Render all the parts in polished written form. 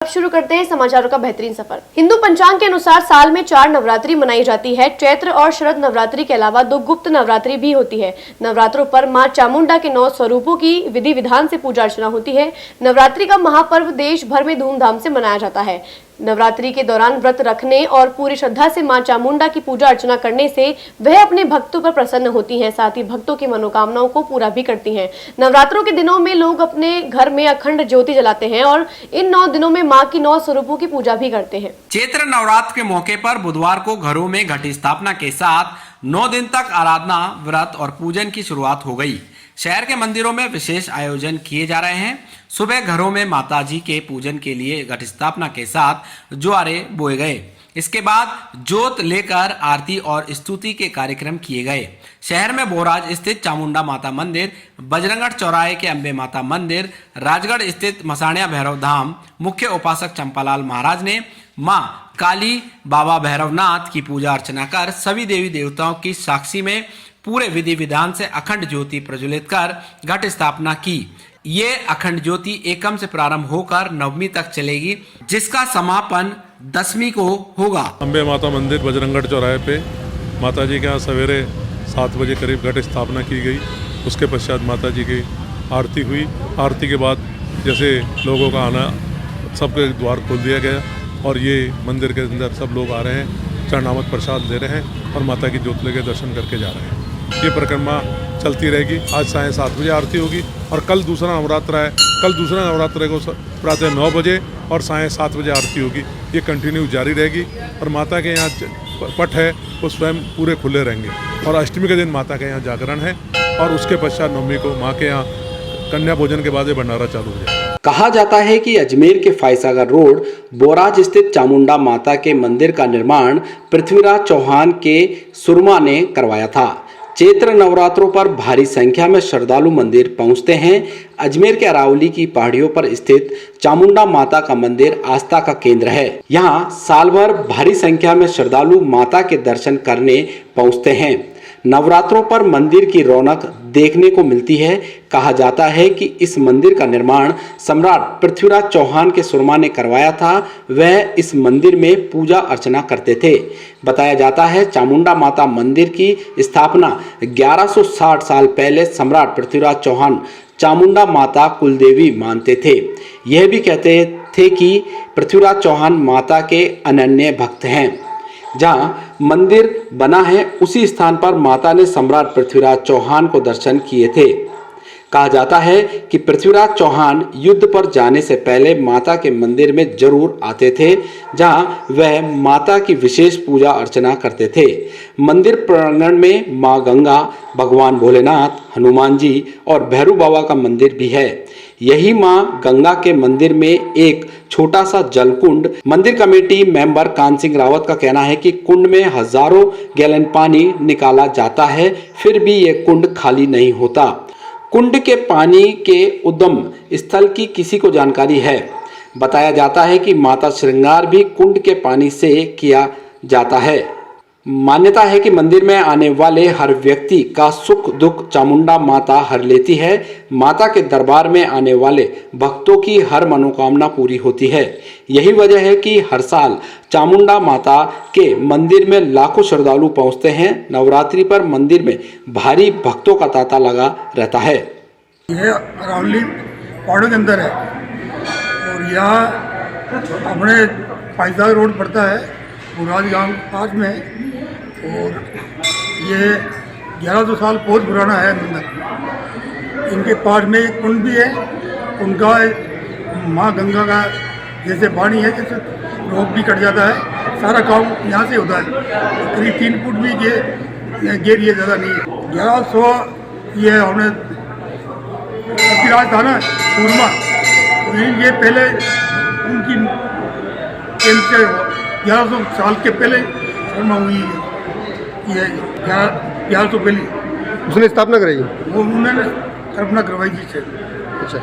अब शुरू करते हैं समाचारों का बेहतरीन सफर। हिंदू पंचांग के अनुसार साल में 4 नवरात्रि मनाई जाती है। चैत्र और शरद नवरात्रि के अलावा 2 गुप्त नवरात्रि भी होती है। नवरात्रों पर मां चामुंडा के 9 स्वरूपों की विधि विधान से पूजा अर्चना होती है। नवरात्रि का महापर्व देश भर में धूमधाम से मनाया जाता है। नवरात्रि के दौरान व्रत रखने और पूरी श्रद्धा से मां चामुंडा की पूजा अर्चना करने से वह अपने भक्तों पर प्रसन्न होती हैं, साथ ही भक्तों की मनोकामनाओं को पूरा भी करती हैं। नवरात्रों के दिनों में लोग अपने घर में अखंड ज्योति जलाते हैं और इन 9 दिनों में मां की 9 स्वरूपों की पूजा भी करते हैं। चैत्र नवरात्र के मौके पर बुधवार को घरों में घट स्थापना के साथ 9 दिन तक आराधना, व्रत और पूजन की शुरुआत हो गई। शहर के मंदिरों में विशेष आयोजन किए जा रहे हैं। सुबह घरों में माताजी के पूजन के लिए घट स्थापना के साथ ज्वारे बोए गए। इसके बाद जोत लेकर आरती और स्तुति के कार्यक्रम किए गए। शहर में बोराज स्थित चामुंडा माता मंदिर, बजरंगगढ़ चौराहे के अंबे माता मंदिर, राजगढ़ स्थित मसाणिया भैरव धाम मुख्य उपासक चंपालाल महाराज ने मां काली, बाबा भैरवनाथ की पूजा अर्चना कर सभी देवी देवताओं की साक्षी में पूरे विधि विधान से अखंड ज्योति प्रज्वलित कर घट स्थापना की। ये अखंड ज्योति एकम से प्रारंभ होकर नवमी तक चलेगी, जिसका समापन 10वीं को होगा। अंबे माता मंदिर बजरंगगढ़ चौराहे पे माता जी के यहाँ सवेरे 7 बजे करीब घट स्थापना की गई। उसके पश्चात माता जी की आरती हुई। आरती के बाद जैसे लोगों का आना, सबके द्वार खोल दिया गया और ये मंदिर के अंदर सब लोग आ रहे हैं, चरणामत प्रसाद ले रहे हैं और माता की ज्योत लेके दर्शन करके जा रहे हैं। ये परिक्रमा चलती रहेगी। आज सायं 7 बजे आरती होगी और कल दूसरा नवरात्र है। कल दूसरा नवरात्र को प्रातः 9 बजे और सायं 7 बजे आरती होगी। ये कंटिन्यू जारी रहेगी और माता के यहाँ पट है वो स्वयं पूरे खुले रहेंगे। और अष्टमी के दिन माता के यहाँ जागरण है और उसके पश्चात नवमी को माँ के यहाँ कन्या भोजन के बाद ये भंडारा चालू हो जाएगा। कहा जाता है कि अजमेर के फायसागर रोड बोराज स्थित चामुंडा माता के मंदिर का निर्माण पृथ्वीराज चौहान के सुरमा ने करवाया था। चैत्र नवरात्रों पर भारी संख्या में श्रद्धालु मंदिर पहुंचते हैं। अजमेर के अरावली की पहाड़ियों पर स्थित चामुंडा माता का मंदिर आस्था का केंद्र है। यहाँ साल भर भारी संख्या में श्रद्धालु माता के दर्शन करने पहुंचते हैं। नवरात्रों पर मंदिर की रौनक देखने को मिलती है। कहा जाता है कि इस मंदिर का निर्माण सम्राट पृथ्वीराज चौहान के सुरमा ने करवाया था। वह इस मंदिर में पूजा अर्चना करते थे। बताया जाता है चामुंडा माता मंदिर की स्थापना 1160 साल पहले सम्राट पृथ्वीराज चौहान चामुंडा माता कुलदेवी मानते थे। यह भी कहते थे कि पृथ्वीराज चौहान माता के अनन्य भक्त हैं। जहां मंदिर बना है उसी स्थान पर माता ने सम्राट पृथ्वीराज चौहान को दर्शन किए थे। कहा जाता है कि पृथ्वीराज चौहान युद्ध पर जाने से पहले माता के मंदिर में जरूर आते थे, जहां वह माता की विशेष पूजा अर्चना करते थे। मंदिर प्रांगण में मां गंगा, भगवान भोलेनाथ, हनुमान जी और भैरू बाबा का मंदिर भी है। यही मां गंगा के मंदिर में एक छोटा सा जलकुंड। मंदिर कमेटी मेंबर कान सिंह रावत का कहना है कि कुंड में हजारों गैलन पानी निकाला जाता है, फिर भी यह कुंड खाली नहीं होता। कुंड के पानी के उद्गम स्थल की किसी को जानकारी है। बताया जाता है कि माता श्रृंगार भी कुंड के पानी से किया जाता है। मान्यता है कि मंदिर में आने वाले हर व्यक्ति का सुख दुख चामुंडा माता हर लेती है। माता के दरबार में आने वाले भक्तों की हर मनोकामना पूरी होती है। यही वजह है कि हर साल चामुंडा माता के मंदिर में लाखों श्रद्धालु पहुंचते हैं। नवरात्रि पर मंदिर में भारी भक्तों का तांता लगा रहता है। यह अरावली पहाड़ों के अंदर है और यहाँ अपने फायसागर रोड पड़ता है बुराज गांव पास में। और ये 1100 साल बहुत पुराना है मंदिर। इनके पास में एक कुंड भी है। उनका माँ गंगा का जैसे पानी है, जैसे रोग भी कट जाता है। सारा काम यहाँ से होता है। करीब 3 फुट भी गेर ये ज़्यादा नहीं है। 1100 ये हमने पृथ्वीराज था ना सूरमा, ये पहले उनकी 1100 साल के पहले शर्मा हुई है। ये 1100 पहले उसने स्थापना कराई, वो उन्होंने स्थापना करवाई जी से। अच्छा।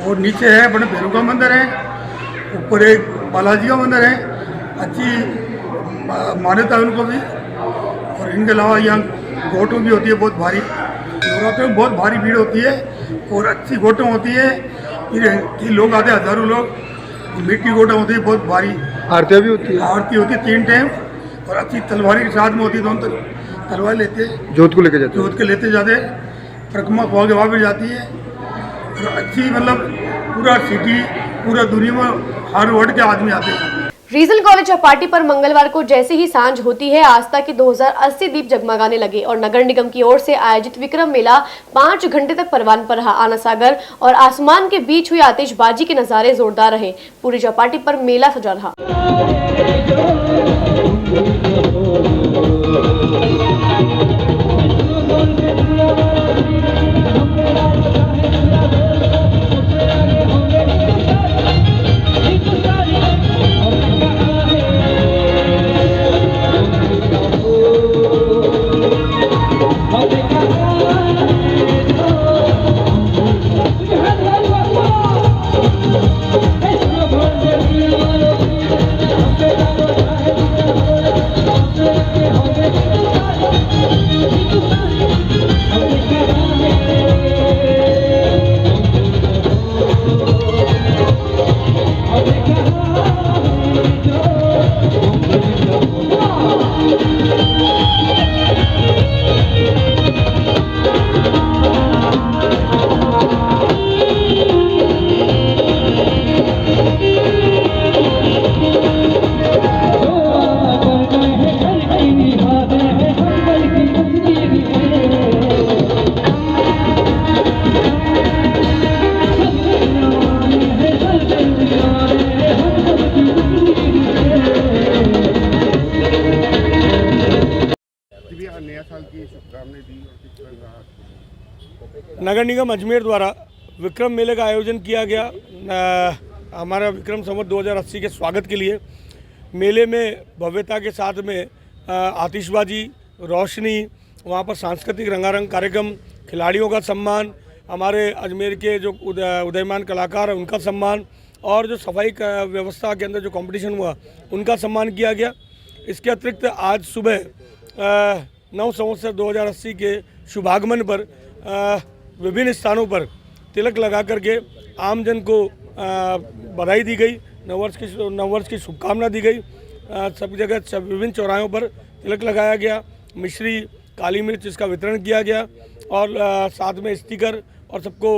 और नीचे है बड़े भैरव का मंदिर है, ऊपर एक बालाजी का मंदिर है। अच्छी मान्यता है उनको भी। और इनके अलावा यहाँ गोटों भी होती है बहुत भारी। नवरात्र में बहुत भारी भीड़ होती है और अच्छी गोटों होती है। ये लोग आते हैं, हजारों लोग मिट्टी गोटा होती है बहुत भारी, आरतियाँ भी होती है, आरती होती है 3 टाइम, और अच्छी तलवारी के साथ में होती है, दोनों तलवार लेते हैं, जोत को लेके जाते हैं। जोत के लेते जाते हैं, परिक्रमा खुआ के वहाँ भी जाती है, और अच्छी मतलब पूरा सिटी, पूरा दुनिया में हर वर्ड के आदमी आते हैं। रीजनल कॉलेज चौपाटी पर मंगलवार को जैसे ही सांझ होती है, आस्था के 2080 दीप जगमगाने लगे और नगर निगम की ओर से आयोजित विक्रम मेला 5 घंटे तक परवान पर रहा। आना सागर और आसमान के बीच हुई आतिशबाजी के नजारे जोरदार रहे। पूरी चौपाटी पर मेला सजा रहा। नगर निगम अजमेर द्वारा विक्रम मेले का आयोजन किया गया। हमारा विक्रम संवत 2080 के स्वागत के लिए मेले में भव्यता के साथ में आतिशबाजी, रोशनी, वहाँ पर सांस्कृतिक रंगारंग कार्यक्रम, खिलाड़ियों का सम्मान, हमारे अजमेर के जो उदयमान कलाकार हैं उनका सम्मान, और जो सफाई का व्यवस्था के अंदर जो कंपटीशन हुआ उनका सम्मान किया गया। इसके अतिरिक्त आज सुबह 9 संवत्सर 2080 के शुभागमन पर विभिन्न स्थानों पर तिलक लगा करके आमजन को बधाई दी गई, नववर्ष की शुभकामना दी गई। सब जगह विभिन्न चौराहों पर तिलक लगाया गया, मिश्री, काली मिर्च इसका वितरण किया गया, और साथ में स्टिकर और सबको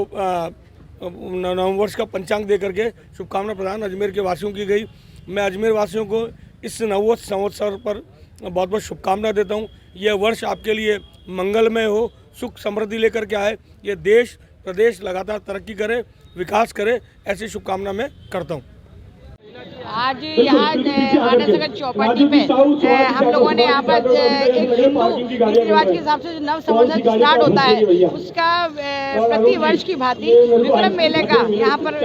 नववर्ष का पंचांग दे करके शुभकामना प्रदान अजमेर के वासियों की गई। मैं अजमेर वासियों को इस नववर्ष संवत्सर पर बहुत बहुत शुभकामना देता हूँ। यह वर्ष आपके लिए मंगलमय हो, सुख समृद्धि लेकर के आए, ये देश प्रदेश लगातार तरक्की करे, विकास करे, ऐसी शुभकामना मैं करता हूँ। आज यहाँ आना सागर चौपाटी पे हम लोगों ने यहाँ पर एक हिंदू रीति रिवाज के हिसाब से जो नव संवत्सर स्टार्ट होता है उसका प्रति वर्ष की भांति विक्रम मेले का यहाँ पर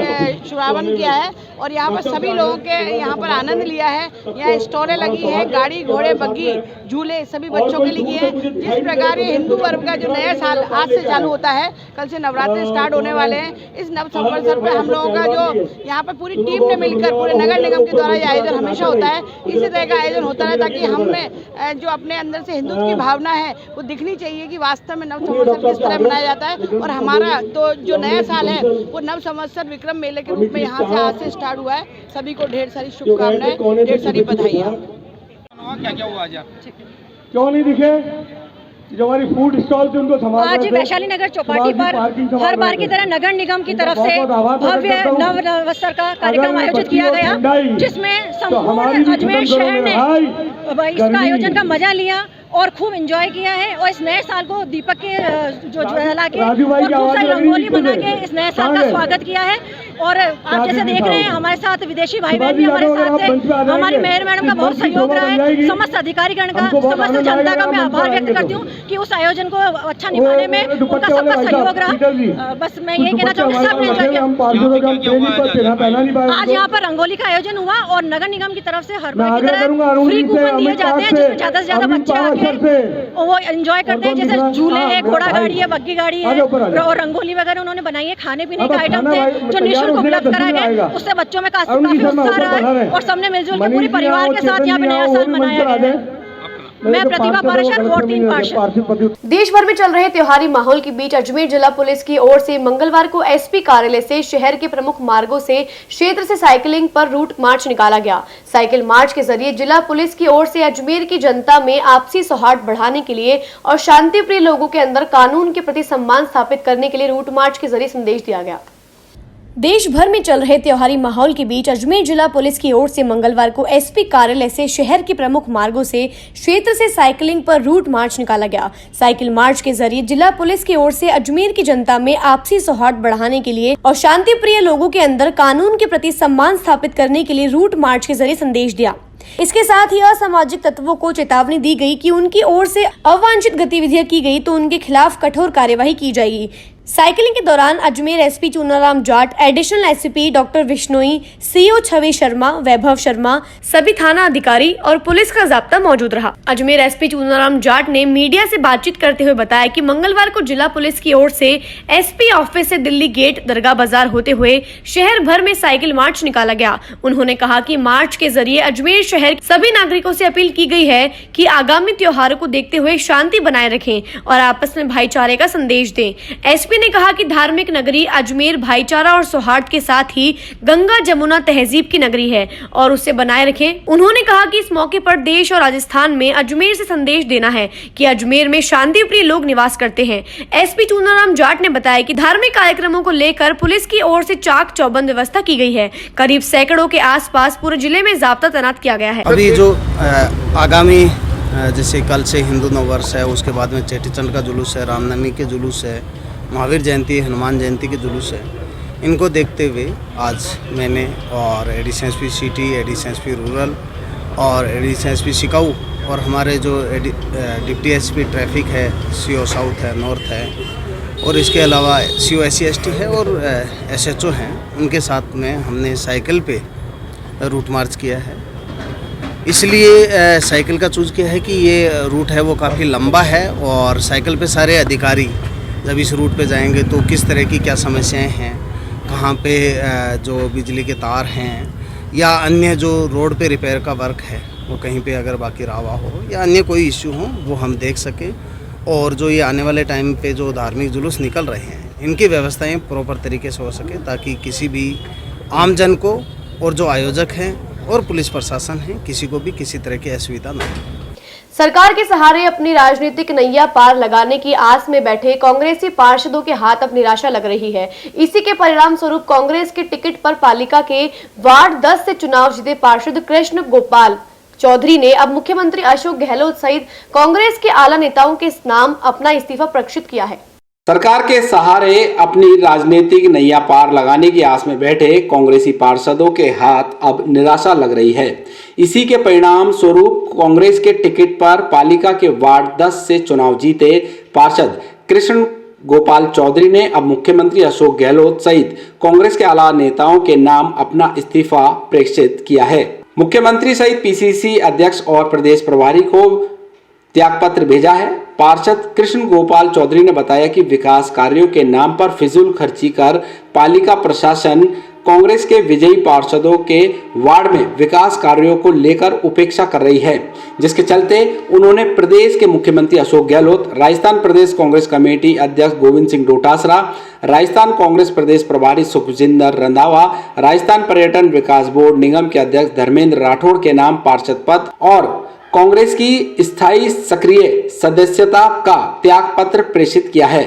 शुभारंभ किया है, और यहाँ पर सभी लोगों के यहाँ पर आनंद लिया है। यहाँ स्टॉलें लगी हैं, गाड़ी घोड़े बग्गी झूले सभी बच्चों के लिए हैं। जिस प्रकार ये हिंदू पर्व का जो नया साल आज से चालू होता है, कल से नवरात्रि स्टार्ट होने वाले हैं। इस नव संवत्सर पर हम लोगों का जो यहाँ पर पूरी टीम ने मिलकर पूरे नगर निगम के द्वारा ये आयोजन हमेशा होता है, इसी तरह का आयोजन होता है ताकि हमें जो अपने अंदर से हिंदुत्व की भावना है वो दिखनी चाहिए कि वास्तव में नव संवत्सर किस तरह मनाया जाता है। और हमारा तो जो नया साल है वो नव संवत्सर विक्रम मेले के रूप में यहाँ से आज से स्टार्ट हुआ है। सभी को ढेर सारी शुभकामनाएं, ढेर सारी बधाइयाँ। क्या क्या हुआ आज? क्यों नहीं दिखे जो हमारी फूड स्टॉल थे उनको संभाल। आज वैशाली नगर चौपाटी पर हर बार की तरह नगर निगम की तरफ से भव्य नववर्ष का कार्यक्रम आयोजित किया गया, जिसमें संपूर्ण अजमेर शहर ने इसका आयोजन का मजा लिया और खूब एंजॉय किया है। और इस नए साल को दीपक के जो जला के और खूब सारी रंगोली बना के इस नए साल का स्वागत किया है। और आप जैसे देख रहे हैं हमारे साथ विदेशी भाई बहन भी हमारे साथ है। हमारी मेयर मैडम का बहुत सहयोग रहा है, समस्त अधिकारीगण का, समस्त जनता का मैं आभार व्यक्त करती हूँ कि उस आयोजन को अच्छा निभाने में उनका सबका सहयोग रहा। बस मैं ये कहना चाहूँगी सबने एंजॉय किया। आज यहाँ पर रंगोली का आयोजन हुआ और नगर निगम की तरफ से हर बार की तरह फ्री कूपन दिए जाते हैं, जिसमें ज्यादा से ज्यादा बच्चे आके वो एंजॉय करते हैं। जैसे झूले है, घोड़ा गाड़ी है, बग्गी गाड़ी है और रंगोली वगैरह उन्होंने बनाई है। खाने पीने के आइटम थे जो निःशुल्क उपलब्ध कराए गए, उससे बच्चों में काफी उत्साह रहा है और सबने मिलजुल के पूरे परिवार के साथ यहाँ पे नया साल मनाया गया है। मैं प्रतिभा पार्षद वोट 3 पार्षद। देश भर में चल रहे त्योहारी माहौल के बीच अजमेर जिला पुलिस की ओर से मंगलवार को एसपी कार्यालय से शहर के प्रमुख मार्गों से क्षेत्र से साइकिलिंग पर रूट मार्च निकाला गया। साइकिल मार्च के जरिए जिला पुलिस की ओर से अजमेर की जनता में आपसी सौहार्द बढ़ाने के लिए और शांति प्रिय लोगों के अंदर कानून के प्रति सम्मान स्थापित करने के लिए रूट मार्च के जरिए संदेश दिया गया। देश भर में चल रहे त्योहारी माहौल के बीच अजमेर जिला पुलिस की ओर से मंगलवार को एसपी कार्यालय से शहर के प्रमुख मार्गों से क्षेत्र से साइकिलिंग पर रूट मार्च निकाला गया। साइकिल मार्च के जरिए जिला पुलिस की ओर से अजमेर की जनता में आपसी सौहार्द बढ़ाने के लिए और शांति प्रिय लोगों के अंदर कानून के प्रति सम्मान स्थापित करने के लिए रूट मार्च के जरिए संदेश दिया। इसके साथ ही असामाजिक तत्वों को चेतावनी दी गई कि उनकी ओर से अवांछित गतिविधियां की गई तो उनके खिलाफ कठोर कार्यवाही की जाएगी। साइकिलिंग के दौरान Ajmer SP Chunaram Jat, additional SP doctor Vishnoi, CO Chhavi Sharma, Vaibhav Sharma, सभी थाना अधिकारी और पुलिस का जाब्ता मौजूद रहा। अजमेर एसपी चूनाराम जाट ने मीडिया से बातचीत करते हुए बताया कि मंगलवार को जिला पुलिस की ओर से एसपी ऑफिस से दिल्ली गेट, दरगाह बाजार होते हुए शहर भर में साइकिल मार्च निकाला गया। उन्होंने कहा कि मार्च के जरिए अजमेर शहर सभी नागरिकों से अपील की गई है कि आगामी त्योहारों को देखते हुए शांति बनाए रखें और आपस में भाईचारे का संदेश दें। एसपी ने कहा कि धार्मिक नगरी अजमेर भाईचारा और सौहार्द के साथ ही गंगा जमुना तहजीब की नगरी है और उसे बनाए रखें। उन्होंने कहा कि इस मौके पर देश और राजस्थान में अजमेर से संदेश देना है कि अजमेर में शांति प्रिय लोग निवास करते हैं। एसपी चूनाराम जाट ने बताया कि धार्मिक कार्यक्रमों को लेकर पुलिस की ओर से चाक चौबंद व्यवस्था की गई है। करीब सैकड़ों के आसपास पूरे जिले में जाब्ता तैनात किया गया है। अभी जो आगामी जैसे कल से हिंदू नववर्ष है, उसके बाद में चेटीचंड का जुलूस है, रामनवमी के जुलूस है, महावीर जयंती, हनुमान जयंती के जुलूस है। इनको देखते हुए आज मैंने और additional SP city, additional SP rural और एडिशनल एसपी सिकाऊ और हमारे जो डिप्टी एसपी ट्रैफिक है, सीओ साउथ है, नॉर्थ है और इसके अलावा सीओ SC/ST है और SHO हैं, उनके साथ में हमने साइकिल पे रूट मार्च किया है। इसलिए साइकिल का चूज़ किया है कि ये रूट है वो काफ़ी लंबा है और साइकिल पे सारे अधिकारी जब इस रूट पे जाएंगे तो किस तरह की क्या समस्याएं हैं, कहाँ पे जो बिजली के तार हैं या अन्य जो रोड पे रिपेयर का वर्क है वो कहीं पे अगर बाकी रहा हुआ हो या अन्य कोई इश्यू हो वो हम देख सकें और जो ये आने वाले टाइम पे जो धार्मिक जुलूस निकल रहे हैं इनकी व्यवस्थाएं प्रॉपर तरीके से हो सके ताकि किसी भी आमजन को और जो आयोजक हैं और पुलिस प्रशासन है किसी को भी किसी तरह की असुविधा न हो। सरकार के सहारे अपनी राजनीतिक नैया पार लगाने की आस में बैठे कांग्रेसी पार्षदों के हाथ अब निराशा लग रही है। इसी के परिणाम स्वरूप कांग्रेस के टिकट पर पालिका के वार्ड 10 से चुनाव जीते पार्षद कृष्ण गोपाल चौधरी ने अब मुख्यमंत्री अशोक गहलोत सहित कांग्रेस के आला नेताओं के नाम अपना इस्तीफा प्रक्षिप्त किया है। सरकार के सहारे अपनी राजनीतिक नैया पार लगाने की आस में बैठे कांग्रेसी पार्षदों के हाथ अब निराशा लग रही है। इसी के परिणाम स्वरूप कांग्रेस के टिकट पर पालिका के वार्ड 10 से चुनाव जीते पार्षद कृष्ण गोपाल चौधरी ने अब मुख्यमंत्री अशोक गहलोत सहित कांग्रेस के आला नेताओं के नाम अपना इस्तीफा प्रेषित किया है। मुख्यमंत्री सहित PCC अध्यक्ष और प्रदेश प्रभारी को त्यागपत्र भेजा है। पार्षद कृष्ण गोपाल चौधरी ने बताया कि विकास कार्यों के नाम पर फिजूल खर्ची कर पालिका प्रशासन कांग्रेस के विजयी पार्षदों के वार्ड में विकास कार्यों को लेकर उपेक्षा कर रही है, जिसके चलते उन्होंने प्रदेश के मुख्यमंत्री अशोक गहलोत, राजस्थान प्रदेश कांग्रेस कमेटी अध्यक्ष गोविंद सिंह डोटासरा, राजस्थान कांग्रेस प्रदेश प्रभारी सुखजिंदर रंधावा, राजस्थान पर्यटन विकास बोर्ड निगम के अध्यक्ष धर्मेंद्र राठौड़ के नाम पार्षद पद और कांग्रेस की स्थायी सक्रिय सदस्यता का त्याग पत्र प्रेषित किया है।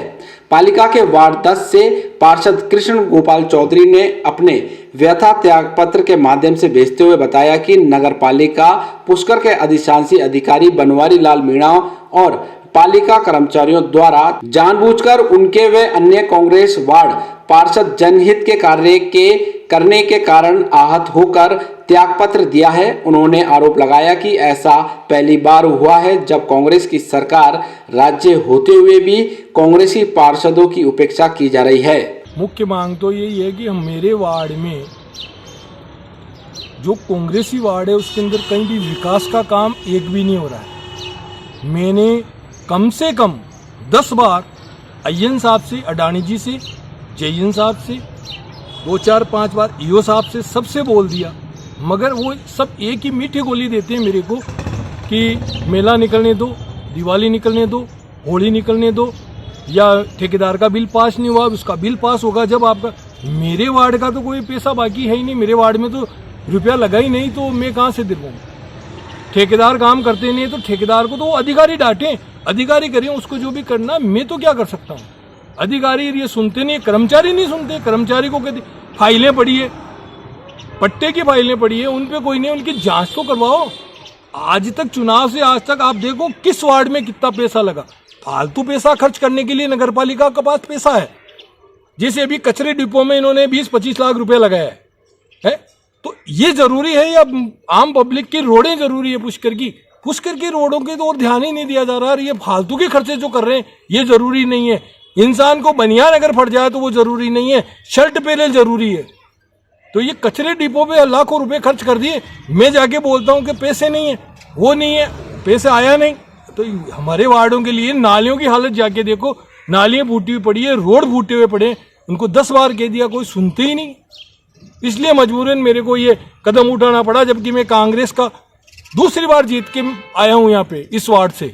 पालिका के वार्ड 10 से पार्षद कृष्ण गोपाल चौधरी ने अपने व्यथा त्याग पत्र के माध्यम से भेजते हुए बताया कि नगर पालिका पुष्कर के अधिशासी अधिकारी बनवारी लाल मीणा और पालिका कर्मचारियों द्वारा जानबूझकर उनके व अन्य कांग्रेस वार्ड पार्षद जनहित के कार्य करने के कारण आहत होकर त्यागपत्र दिया है। उन्होंने आरोप लगाया कि ऐसा पहली बार हुआ है जब कांग्रेस की सरकार राज्य होते हुए भी कांग्रेसी पार्षदों की उपेक्षा की जा रही है। मुख्य मांग तो यही है कि हम मेरे वार्ड में जो कांग्रेसी वार्ड है उसके अंदर कहीं भी विकास का काम एक भी नहीं हो रहा है। मैंने कम से कम 10 बार अय्यन साहब से, अडानी जी से, जयन साहब से, 2-4-5 बार ईओ साहब से सबसे बोल दिया, मगर वो सब एक ही मीठी गोली देते हैं मेरे को कि मेला निकलने दो, दिवाली निकलने दो, होली निकलने दो, या ठेकेदार का बिल पास नहीं हुआ, उसका बिल पास होगा जब आपका। मेरे वार्ड का तो कोई पैसा बाकी है ही नहीं, मेरे वार्ड में तो रुपया लगा ही नहीं, तो मैं कहाँ से दिलवाऊँ? ठेकेदार काम करते नहीं तो ठेकेदार को तो अधिकारी डांटें, अधिकारी करें उसको जो भी करना, मैं तो क्या कर सकता हूँ? अधिकारी ये सुनते नहीं, कर्मचारी नहीं सुनते। कर्मचारी को कहते फाइलें पड़ी है, पट्टे की फाइलें पड़ी है, उन पे कोई नहीं, उनकी जांच तो करवाओ। आज तक चुनाव से आज तक आप देखो किस वार्ड में कितना पैसा लगा। फालतू पैसा खर्च करने के लिए नगर पालिका के पास पैसा है। जैसे अभी कचरे डिपो में इन्होंने 20-25 लाख रुपए लगाया है, तो ये जरूरी है या आम पब्लिक की रोडें जरूरी है? पुष्कर की रोडों के तो और ध्यान ही नहीं दिया जा रहा है। ये फालतू के खर्चे जो कर रहे हैं ये जरूरी नहीं है। इंसान को बनियान अगर फट जाए तो वो जरूरी नहीं है, शर्ट पहले जरूरी है। तो ये कचरे डिपो पे लाखों रुपए खर्च कर दिए, मैं जाके बोलता हूँ कि पैसे नहीं है, वो नहीं है, पैसे आया नहीं। तो हमारे वार्डों के लिए नालियों की हालत जाके देखो, नालियाँ फूटी हुई पड़ी है, रोड फूटे हुए पड़े, उनको 10 बार कह दिया, कोई सुनते ही नहीं। इसलिए मजबूरन मेरे को ये कदम उठाना पड़ा, जबकि मैं कांग्रेस का दूसरी बार जीत के आया हूँ यहाँ पे इस वार्ड से।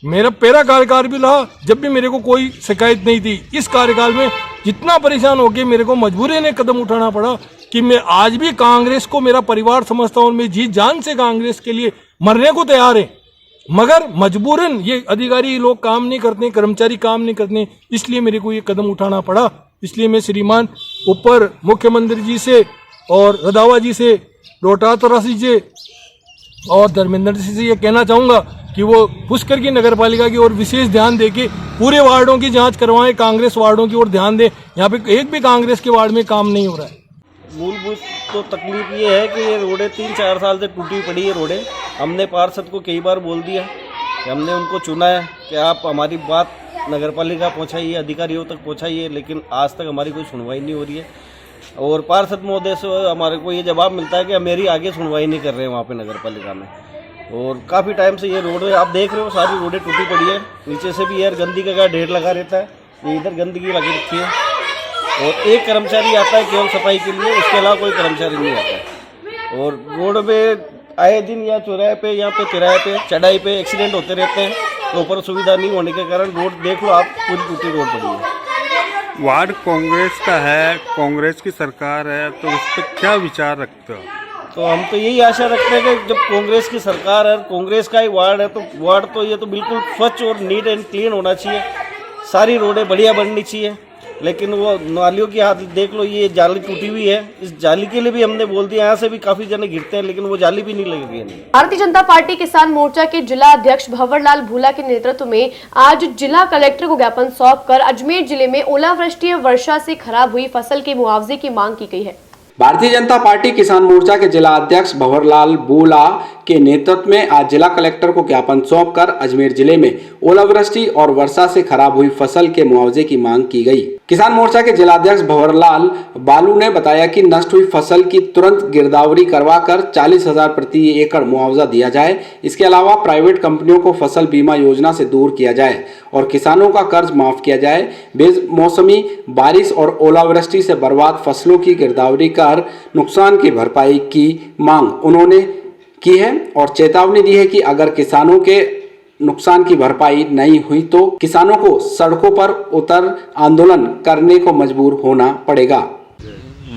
मेरा पहला कार्यकाल भी रहा, जब भी मेरे को कोई शिकायत नहीं थी। इस कार्यकाल में जितना परेशान होके मेरे को मजबूरन कदम उठाना पड़ा कि मैं आज भी कांग्रेस को मेरा परिवार समझता हूँ, मैं जी जान से कांग्रेस के लिए मरने को तैयार है, मगर मजबूरन ये अधिकारी लोग काम नहीं करते, कर्मचारी काम नहीं करते, इसलिए मेरे को ये कदम उठाना पड़ा। इसलिए मैं श्रीमान ऊपर मुख्यमंत्री जी से और रंधावा जी से, डोटादरा जी से और धर्मेंद्र जी से ये कहना चाहूँगा कि वो पुष्कर की नगर पालिका की ओर विशेष ध्यान देके पूरे वार्डों की जांच करवाएं, कांग्रेस वार्डों की ओर ध्यान दें। यहाँ पे एक भी कांग्रेस के वार्ड में काम नहीं हो रहा है। मूलभूत तो तकलीफ ये है कि ये रोडें 3-4 साल से टूटी पड़ी है रोडें। हमने पार्षद को कई बार बोल दिया कि हमने उनको चुना है कि आप हमारी बात नगर पालिका पहुँचाइए, अधिकारियों तक पहुँचाइए, लेकिन आज तक हमारी कोई सुनवाई नहीं हो रही है। और पार्षद महोदय से हमारे को ये जवाब मिलता है कि मेरी आगे सुनवाई नहीं कर रहे हैं वहाँ पे नगर पालिका में। और काफ़ी टाइम से ये रोड आप देख रहे हो, सारी रोडें टूटी पड़ी है। नीचे से भी यार गंदगी का ढेर लगा रहता है, ये इधर गंदगी लगी रखी है। और एक कर्मचारी आता है केवल सफाई के लिए, उसके अलावा कोई कर्मचारी नहीं आता है। और रोड पे आए दिन या चौराहे पे, यहाँ पे तिराहे पे, चढ़ाई पे एक्सीडेंट होते रहते हैं। प्रॉपर सुविधा नहीं होने के कारण रोड देख लो आप, पूरी टूटी रोड पड़ी है। वार्ड कांग्रेस का है, कांग्रेस की सरकार है, तो उस पर क्या विचार रखते हो? तो हम तो यही आशा रखते हैं कि जब कांग्रेस की सरकार है, कांग्रेस का ही वार्ड है, तो वार्ड तो ये तो बिल्कुल स्वच्छ और नीट एंड क्लीन होना चाहिए। सारी रोडें बढ़िया बननी चाहिए। लेकिन वो नालियों की हालत देख लो, ये जाली टूटी हुई है। इस जाली के लिए भी हमने बोल दिया, यहाँ से भी काफी जने गिरते हैं, लेकिन वो जाली भी नहीं लगी है। भारतीय जनता पार्टी किसान मोर्चा के जिला अध्यक्ष भंवरलाल भूला के नेतृत्व में आज जिला कलेक्टर को ज्ञापन सौंपकर अजमेर जिले में ओलावृष्टि वर्षा से खराब हुई फसल के मुआवजे की मांग की गई है। भारतीय जनता पार्टी किसान मोर्चा के जिला अध्यक्ष भंवरलाल भूला के नेतृत्व में आज जिला कलेक्टर को ज्ञापन सौंपकर अजमेर जिले में ओलावृष्टि और वर्षा से खराब हुई फसल के मुआवजे की मांग की गई। किसान मोर्चा के जिलाध्यक्ष भंवरलाल बालू ने बताया कि नष्ट हुई फसल की तुरंत गिरदावरी करवाकर 40,000 प्रति एकड़ मुआवजा दिया जाए। इसके अलावा प्राइवेट कंपनियों को फसल बीमा योजना से दूर किया जाए और किसानों का कर्ज माफ किया जाए। बेमौसमी बारिश और ओलावृष्टि से बर्बाद फसलों की गिरदावरी कर नुकसान की भरपाई की मांग उन्होंने की है और चेतावनी दी है कि अगर किसानों के नुकसान की भरपाई नहीं हुई तो किसानों को सड़कों पर उतर आंदोलन करने को मजबूर होना पड़ेगा।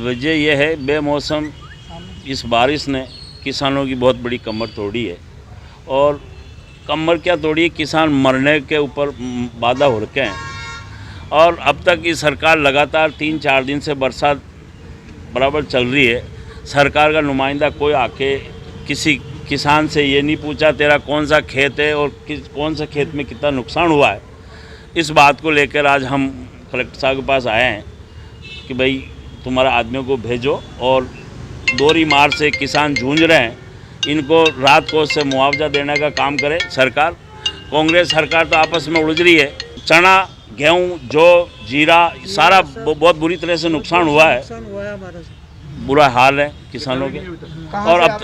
वजह यह है बेमौसम इस बारिश ने किसानों की बहुत बड़ी कमर तोड़ी है। और कमर क्या तोड़ी है, किसान मरने के ऊपर बाधा हो रखे हैं। और अब तक ये सरकार लगातार 3-4 दिन से बरसात बराबर चल रही है। सरकार का नुमाइंदा कोई आके किसी किसान से ये नहीं पूछा तेरा कौन सा खेत है और कौन सा खेत में कितना नुकसान हुआ है। इस बात को लेकर आज हम कलेक्टर साहब के पास आए हैं कि भाई तुम्हारा आदमियों को भेजो और दोहरी मार से किसान जूझ रहे हैं, इनको रात को से मुआवजा देने का काम करे सरकार। कांग्रेस सरकार तो आपस में उलझ रही है। चना, गेहूँ, जौ, जीरा सारा बहुत बुरी तरह से नुकसान हुआ है। बुरा हाल है किसानों के। और अब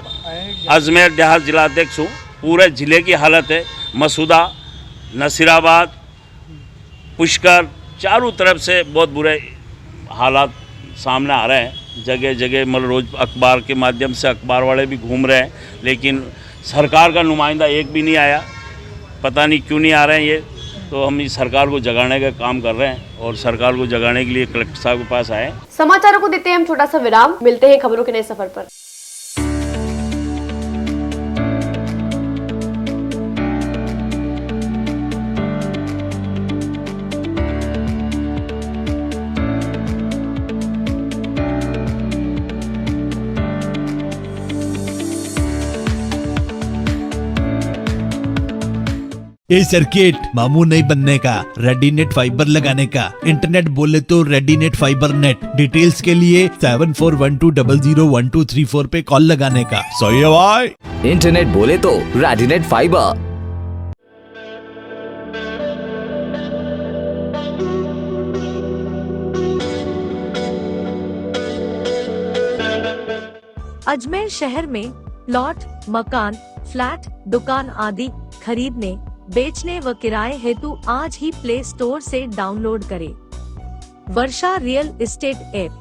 अजमेर देहात जिला अध्यक्ष हूँ, पूरे ज़िले की हालत है। मसूदा, नसीराबाद, पुष्कर, चारों तरफ से बहुत बुरे हालात सामने आ रहे हैं। जगह जगह मतलब रोज़ अखबार के माध्यम से अखबार वाले भी घूम रहे हैं, लेकिन सरकार का नुमाइंदा एक भी नहीं आया, पता नहीं क्यों नहीं आ रहे हैं ये। तो हम इस सरकार को जगाने का काम कर रहे हैं और सरकार को जगाने के लिए कलेक्टर साहब के पास आए। समाचारों को देते हैं हम छोटा सा विराम, मिलते हैं खबरों के नए सफर पर। ये सर्किट मामू नहीं बनने का, रेडीनेट फाइबर लगाने का। इंटरनेट बोले तो रेडीनेट फाइबर नेट। डिटेल्स के लिए 7412001234 पे कॉल लगाने का। सही है भाई। इंटरनेट बोले तो रेडीनेट फाइबर। अजमेर शहर में प्लॉट, मकान, फ्लैट, दुकान आदि खरीदने, बेचने व किराए हेतु आज ही प्ले स्टोर से डाउनलोड करें Varsha real estate app.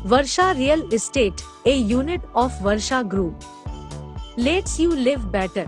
Varsha real estate, a unit of Varsha group, lets you live better.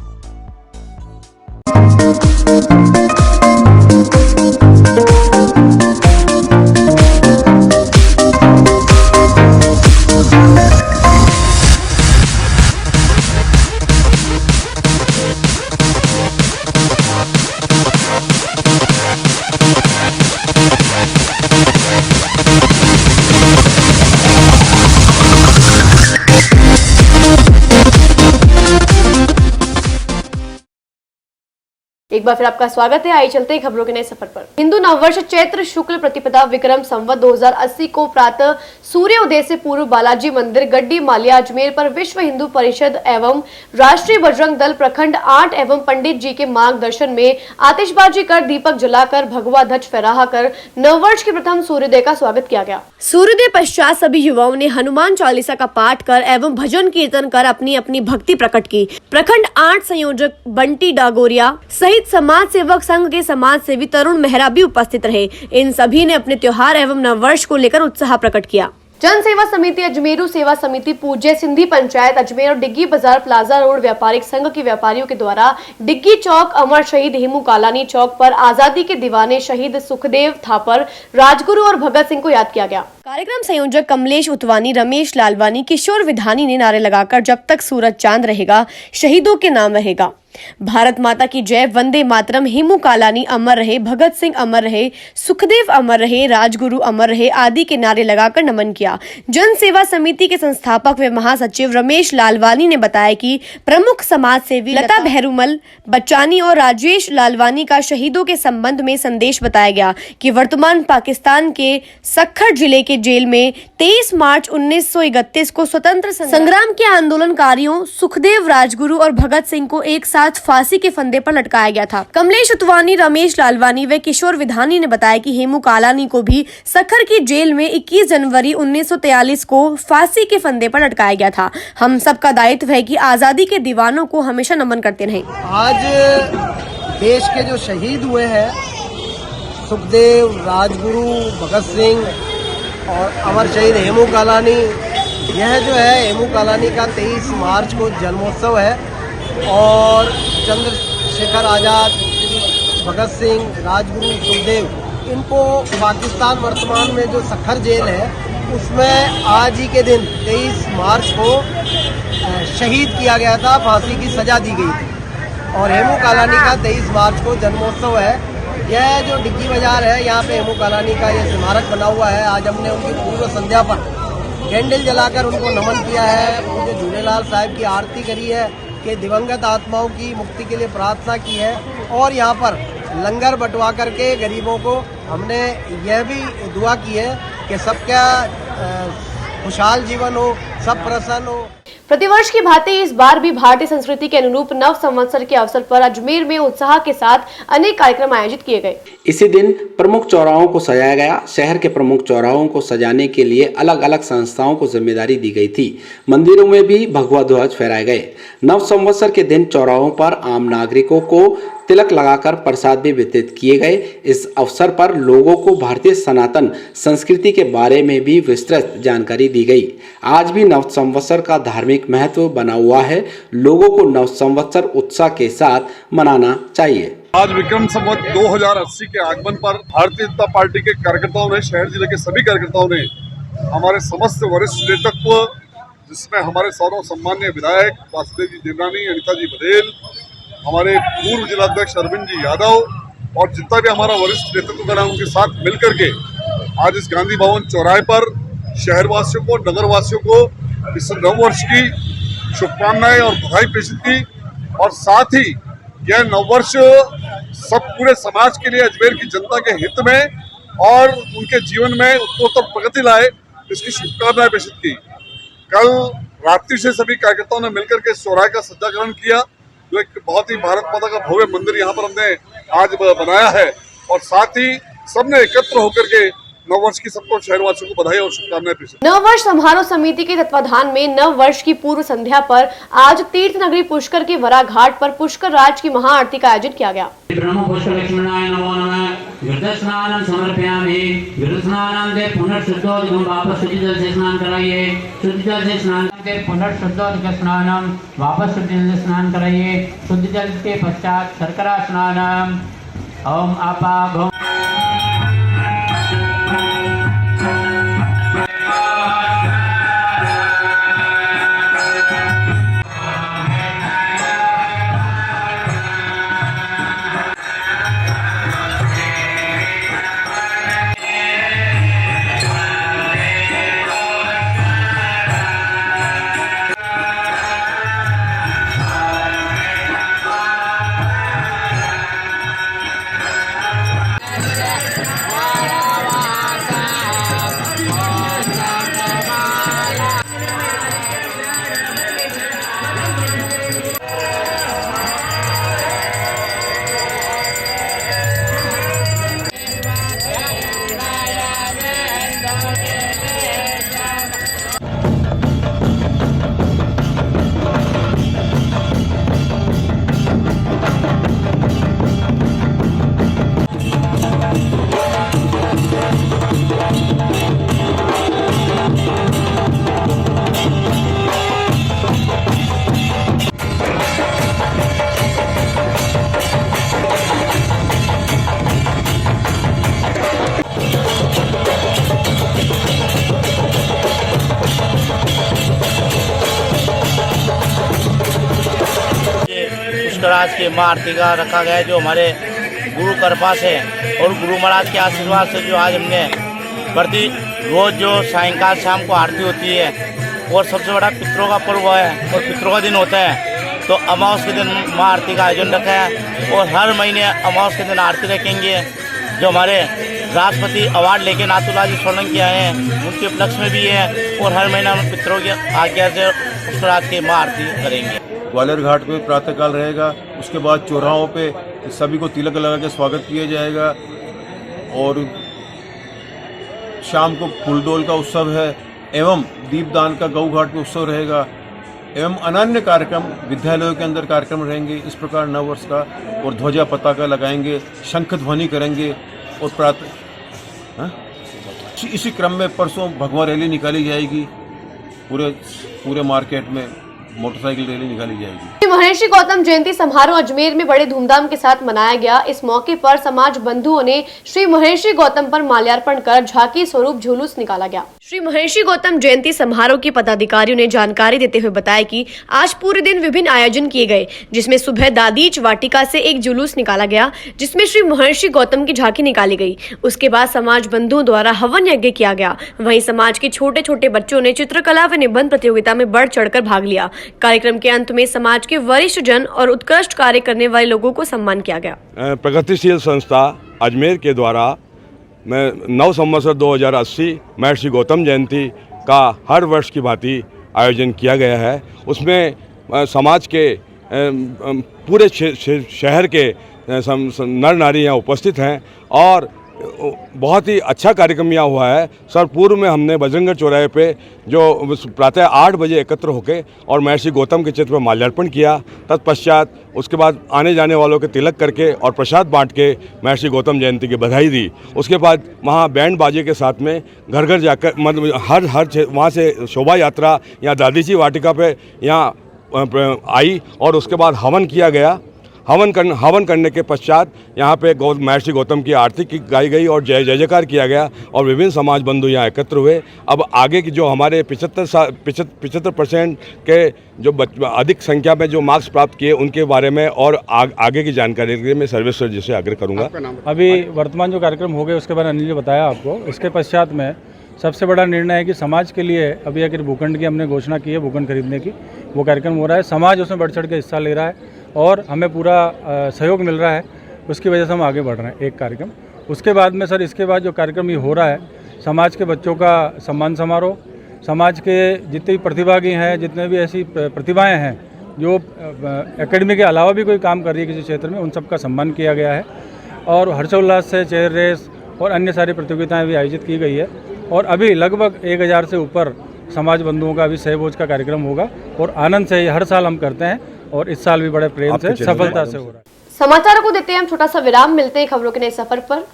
एक बार फिर आपका स्वागत है। आइए चलते हैं खबरों के नए सफर पर। हिंदू नववर्ष चैत्र शुक्ल प्रतिपदा विक्रम संवत 2080 को प्रातः सूर्योदय से पूर्व बालाजी मंदिर गड्डी मालिया अजमेर पर विश्व हिंदू परिषद एवं राष्ट्रीय बजरंग दल प्रखंड 8 एवं पंडित जी के मार्गदर्शन में आतिशबाजी कर, दीपक जलाकर, भगवा ध्वज फहराकर नववर्ष के प्रथम सूर्योदय का स्वागत किया गया। सूर्योदय पश्चात सभी युवाओं ने हनुमान चालीसा का पाठ कर एवं भजन कीर्तन कर अपनी अपनी भक्ति प्रकट की। प्रखंड 8 संयोजक बंटी डागोरिया सहित समाज सेवक संघ के समाज सेवी तरुण मेहरा भी उपस्थित रहे। इन सभी ने अपने त्योहार एवं नववर्ष को लेकर उत्साह प्रकट किया। जन सेवा समिति अजमेरू सेवा समिति पूज्य सिंधी पंचायत अजमेर और डिग्गी बाजार प्लाजा रोड व्यापारिक संघ के व्यापारियों के द्वारा डिग्गी चौक अमर शहीद हेमू कालानी चौक पर आजादी के दीवाने शहीद सुखदेव थापर, राजगुरु और भगत सिंह को याद किया गया। कार्यक्रम संयोजक कमलेश उतवानी, रमेश लालवानी, किशोर विधानी ने नारे लगाकर जब तक सूरज चांद रहेगा शहीदों के नाम रहेगा, भारत माता की जय, वंदे मातरम, हेमू कालानी अमर रहे, भगत सिंह अमर रहे, सुखदेव अमर रहे, राजगुरु अमर रहे आदि के नारे लगाकर नमन किया। जन सेवा समिति के संस्थापक व महासचिव रमेश लालवानी ने बताया कि प्रमुख समाज सेवी लता भैरूमल बच्चानी और राजेश लालवानी का शहीदों के संबंध में संदेश बताया गया कि वर्तमान पाकिस्तान के सक्खर जिले के जेल में 23 मार्च 1931 को स्वतंत्र संग्राम के आंदोलनकारियों सुखदेव, राजगुरु और भगत सिंह को एक साथ फांसी के फंदे पर लटकाया गया था। कमलेश उतवानी, रमेश लालवानी व किशोर विधानी ने बताया कि हेमू कालानी को भी सक्खर की जेल में 21 जनवरी 1943 को फांसी के फंदे पर लटकाया गया था। हम सबका दायित्व है कि आजादी के दीवानों को हमेशा नमन करते रहें। आज देश के जो शहीद हुए हैं सुखदेव, राजगुरु, भगत सिंह और अमर शहीद हेमू कालानी, यह जो है हेमू कालानी का 23 मार्च को जन्मोत्सव है और चंद्रशेखर आज़ाद, भगत सिंह, राजगुरु, सुखदेव, इनको पाकिस्तान वर्तमान में जो सक्खर जेल है उसमें आज ही के दिन 23 मार्च को शहीद किया गया था, फांसी की सज़ा दी गई थी। और हेमू कालानी का 23 मार्च को जन्मोत्सव है। यह जो डिग्गी बाजार है यहाँ पे हेमू कालानी का ये स्मारक बना हुआ है। आज हमने उनकी पूर्व संध्या पर कैंडल जलाकर उनको नमन किया है, पूज्य झूलेलाल साहब की आरती करी है कि दिवंगत आत्माओं की मुक्ति के लिए प्रार्थना की है और यहाँ पर लंगर बंटवा करके गरीबों को हमने यह भी दुआ की है कि सबका खुशहाल जीवन हो, सब प्रसन्न हो। प्रतिवर्ष की भांति इस बार भी भारतीय संस्कृति के अनुरूप नव संवत्सर के अवसर पर अजमेर में उत्साह के साथ अनेक कार्यक्रम आयोजित किए गए। इसी दिन प्रमुख चौराहों को सजाया गया। शहर के प्रमुख चौराहों को सजाने के लिए अलग अलग संस्थाओं को जिम्मेदारी दी गई थी। मंदिरों में भी भगवा ध्वज फहराए गए। नव संवत्सर के दिन चौराहों पर आम नागरिकों को तिलक लगाकर प्रसाद भी वितरित किए गए। इस अवसर पर लोगों को भारतीय सनातन संस्कृति के बारे में भी विस्तृत जानकारी दी गई। आज भी नव संवत्सर का धार्मिक महत्व बना हुआ है। लोगों को नव संवत्सर उत्साह के साथ मनाना चाहिए। आज विक्रम संवत 2080 के आगमन पर भारतीय जनता पार्टी के कार्यकर्ताओं ने, शहर जिले के सभी कार्यकर्ताओं ने, हमारे समस्त वरिष्ठ नेतृत्व, जिसमें हमारे सौरव सम्मान्य विधायक वासुदेव जी देवरानी, अनिता जी बघेल, हमारे पूर्व जिलाध्यक्ष अरविंद जी यादव और जितना भी हमारा वरिष्ठ नेतृत्व करा, उनके साथ मिलकर के आज इस गांधी भवन चौराहे पर शहरवासियों को, नगरवासियों को इस नववर्ष की शुभकामनाएं और बधाई प्रेषित की। और साथ ही यह नववर्ष सब पूरे समाज के लिए, अजमेर की जनता के हित में और उनके जीवन में उत्तरोत्तर प्रगति लाए, इसकी शुभकामनाएं प्रेषित की। कल रात्रि से सभी कार्यकर्ताओं ने मिलकर के चौराहे का सज्जाकरण किया, जो एक बहुत ही भारत माता का भव्य मंदिर यहाँ पर हमने आज बनाया है। और साथ ही सबने एकत्र होकर के नववर्ष की सबको शहरवासियों को बधाई और शुभकामनाएं प्रेषित। नववर्ष समारोह समिति के तत्वाधान में नव वर्ष की पूर्व संध्या पर आज तीर्थ नगरी पुष्कर के वरा घाट पर पुष्कर राज की महाआरती का आयोजन किया गया। वापस शुद्ध जल से स्नान कराइए। शुद्ध जल के पश्चात शर्करा स्नानम। ओम आपाघ। आज की महाआरती का रखा गया है, जो हमारे गुरु कृपा से और गुरु महाराज के आशीर्वाद से जो आज हमने प्रति रोज जो सायंकाल शाम को आरती होती है। और सबसे बड़ा पितरों का पर्व है और पितरों का दिन होता है, तो अमावस के दिन महाआरती का आयोजन रखा है। और हर महीने अमावस के दिन आरती रखेंगे। जो हमारे राष्ट्रपति अवार्ड लेके नाथूलाल जी सोलंकी आए हैं, उनके उपलक्ष्य में भी है। और हर महीना हम पितरों की आज्ञा से पुष्कर राज की महाआरती करेंगे। ग्वालियर घाट पे प्रातःकाल रहेगा। उसके बाद चौराहों पे सभी को तिलक लगा के स्वागत किया जाएगा। और शाम को फूलडोल का उत्सव है एवं दीपदान का गौ घाट पे उत्सव रहेगा एवं अन्य कार्यक्रम विद्यालयों के अंदर कार्यक्रम रहेंगे। इस प्रकार नववर्ष का और ध्वजा पताका लगाएंगे, शंख ध्वनि करेंगे। और प्रातः इसी क्रम में परसों भगवा रैली निकाली जाएगी। पूरे मार्केट में मोटरसाइकिल रैली निकाली जाएगी। महर्षि गौतम जयंती समारोह अजमेर में बड़े धूमधाम के साथ मनाया गया। इस मौके पर समाज बंधुओं ने श्री महर्षि गौतम पर माल्यार्पण कर झांकी स्वरूप जुलूस निकाला गया। श्री महर्षि गौतम जयंती समारोह के पदाधिकारियों ने जानकारी देते हुए बताया कि आज पूरे दिन विभिन्न आयोजन किए गए, जिसमें सुबह दादीच वाटिका से एक जुलूस निकाला गया, जिसमें श्री महर्षि गौतम की झांकी निकाली गई। उसके बाद समाज बंधुओं द्वारा हवन यज्ञ किया गया। वहीं समाज के छोटे छोटे बच्चों ने चित्रकला व निबंध प्रतियोगिता में बढ़ चढ़कर भाग लिया। कार्यक्रम के अंत में समाज के वरिष्ठ जन और उत्कृष्ट कार्य करने वाले लोगों को सम्मान किया गया। प्रगतिशील संस्था अजमेर के द्वारा नव संवत्सर 2080 महर्षि गौतम जयंती का हर वर्ष की भांति आयोजन किया गया है। उसमें समाज के पूरे शहर के नर नारी यहाँ उपस्थित हैं और बहुत ही अच्छा कार्यक्रम यहाँ हुआ है सर। पूर्व में हमने बजरंगगढ़ चौराहे पे जो प्रातः 8 बजे एकत्र होकर और महर्षि गौतम के चित्र पर माल्यार्पण किया, तत्पश्चात उसके बाद आने जाने वालों के तिलक करके और प्रसाद बांट के महर्षि गौतम जयंती की बधाई दी। उसके बाद वहाँ बैंड बाजे के साथ में घर घर जाकर मतलब हर वहाँ से शोभा यात्रा यहाँ दादी जी वाटिका पे यहाँ आई और उसके बाद हवन किया गया। हवन करने के पश्चात यहाँ पे महर्षि गौतम की आरती की गाई गई और जय जयकार किया गया और विभिन्न समाज बंधु यहाँ एकत्र हुए। अब आगे की जो हमारे 75% के जो अधिक संख्या में जो मार्क्स प्राप्त किए उनके बारे में और आगे की जानकारी के लिए मैं सर्वेश्वर जी से आग्रह करूँगा। अभी वर्तमान जो कार्यक्रम हो गए उसके बारे में अनिल जी बताया आपको। इसके पश्चात में सबसे बड़ा निर्णय है कि समाज के लिए अभी अगर भूखंड की हमने घोषणा की है, भूखंड खरीदने की, वो कार्यक्रम हो रहा है। समाज उसमें बढ़ चढ़ के हिस्सा ले रहा है और हमें पूरा सहयोग मिल रहा है। उसकी वजह से हम आगे बढ़ रहे हैं एक कार्यक्रम। उसके बाद में सर इसके बाद जो कार्यक्रम ये हो रहा है, समाज के बच्चों का सम्मान समारोह, समाज के जितने भी प्रतिभागी हैं, जितने भी ऐसी प्रतिभाएं हैं जो एकेडमी के अलावा भी कोई काम कर रही है किसी क्षेत्र में, उन सबका सम्मान किया गया है। और हर्षोल्लास से चेयर रेस और अन्य सारी प्रतियोगिताएं भी आयोजित की गई है। और अभी लगभग 1000 से ऊपर समाज बंधुओं का भी सहभोज का कार्यक्रम होगा और आनंद से हर साल हम करते हैं और इस साल भी बड़े प्रेम से सफलता से हो रहा है। समाचारों को देते हैं हम छोटा सा विराम, मिलते हैं खबरों के नए सफर पर।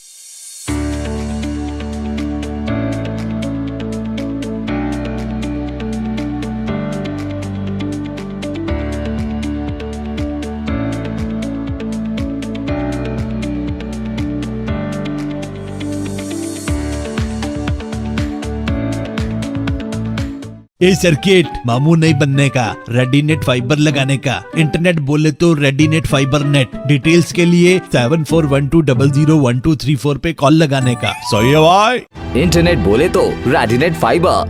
ए सर्किट मामू नहीं बनने का, रेडीनेट फाइबर लगाने का। इंटरनेट बोले तो रेडीनेट फाइबर नेट। डिटेल्स के लिए 7412001234 पे कॉल लगाने का। सही है भाई। इंटरनेट बोले तो रेडीनेट फाइबर।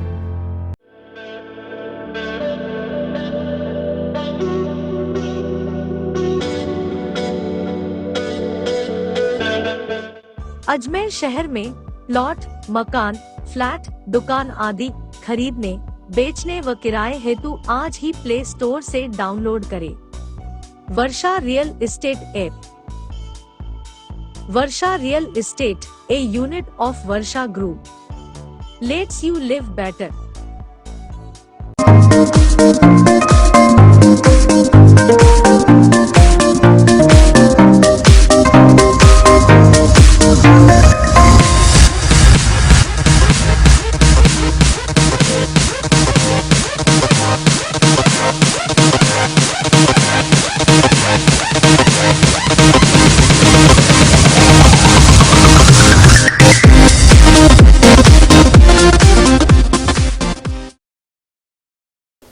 अजमेर शहर में प्लॉट, मकान, फ्लैट, दुकान आदि खरीदने, बेचने व किराए हेतु आज ही प्ले स्टोर से डाउनलोड करें Varsha real estate app. Varsha real estate, a unit of Varsha group, lets you live better.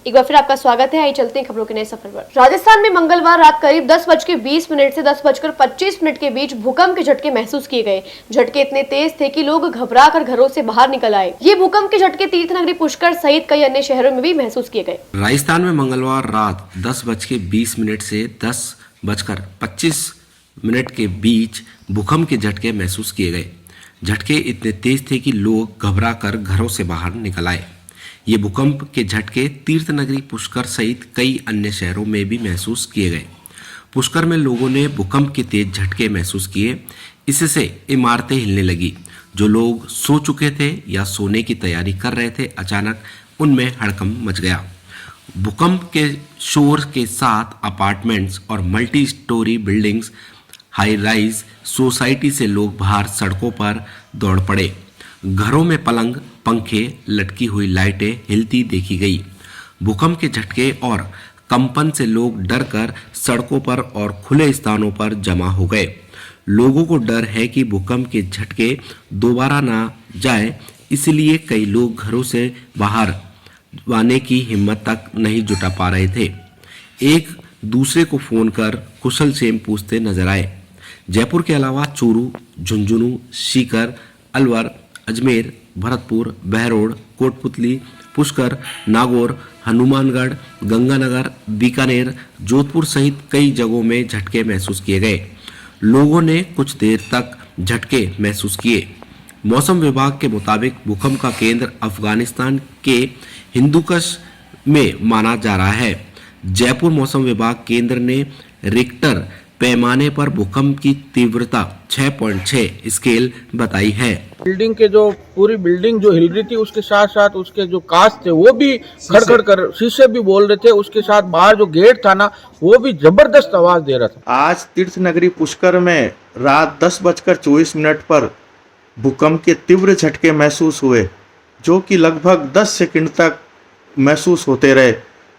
एक बार फिर आपका स्वागत है। आइए चलते हैं खबरों के नए सफर पर। राजस्थान में मंगलवार रात करीब 10:20 से 10:25 के बीच भूकंप के झटके महसूस किए गए। झटके इतने तेज थे कि लोग घबरा कर घरों से बाहर निकल आए। ये भूकंप के झटके तीर्थनगरी पुष्कर सहित कई अन्य शहरों में भी महसूस किए गए। राजस्थान में मंगलवार रात 10:20 से 10:25 के बीच भूकंप के झटके महसूस किए गए। झटके इतने तेज थे कि लोग घबरा कर घरों से बाहर निकल आए। ये भूकंप के झटके तीर्थनगरी पुष्कर सहित कई अन्य शहरों में भी महसूस किए गए। पुष्कर में लोगों ने भूकंप के तेज झटके महसूस किए। इससे इमारतें हिलने लगी। जो लोग सो चुके थे या सोने की तैयारी कर रहे थे, अचानक उनमें हड़कंप मच गया। भूकंप के शोर के साथ अपार्टमेंट्स और multi storey buildings, high rise society से लोग बाहर सड़कों पर दौड़ पड़े। घरों में पलंग, पंखे, लटकी हुई लाइटें हिलती देखी गई। भूकंप के झटके और कंपन से लोग डर कर सड़कों पर और खुले स्थानों पर जमा हो गए। लोगों को डर है कि भूकंप के झटके दोबारा ना जाए, इसलिए कई लोग घरों से बाहर आने की हिम्मत तक नहीं जुटा पा रहे थे। एक दूसरे को फोन कर कुशल क्षेम पूछते नजर आए। जयपुर के अलावा चूरू, झुंझुनू, सीकर, अलवर, अजमेर, भरतपुर, बहरोड, कोटपुतली, पुष्कर, नागौर, हनुमानगढ़, गंगानगर, बीकानेर, जोधपुर सहित कई जगहों में झटके महसूस किए गए। लोगों ने कुछ देर तक झटके महसूस किए। मौसम विभाग के मुताबिक भूकंप का केंद्र अफगानिस्तान के हिंदुकुश में माना जा रहा है। जयपुर मौसम विभाग केंद्र ने रिक्टर पैमाने पर भूकंप की तीव्रता 6.6 स्केल बताई है। बिल्डिंग के जो पूरी बिल्डिंग जो हिल रही थी, उसके साथ साथ उसके जो कांच थे वो भी खड़खड़ कर, शीशे भी बोल रहे थे, उसके साथ बाहर जो गेट था ना वो भी जबरदस्त आवाज दे रहा था। आज तीर्थ नगरी पुष्कर में रात 10:24 पर भूकंप के तीव्र झटके महसूस हुए, जो कि लगभग 10 सेकंड तक महसूस होते रहे।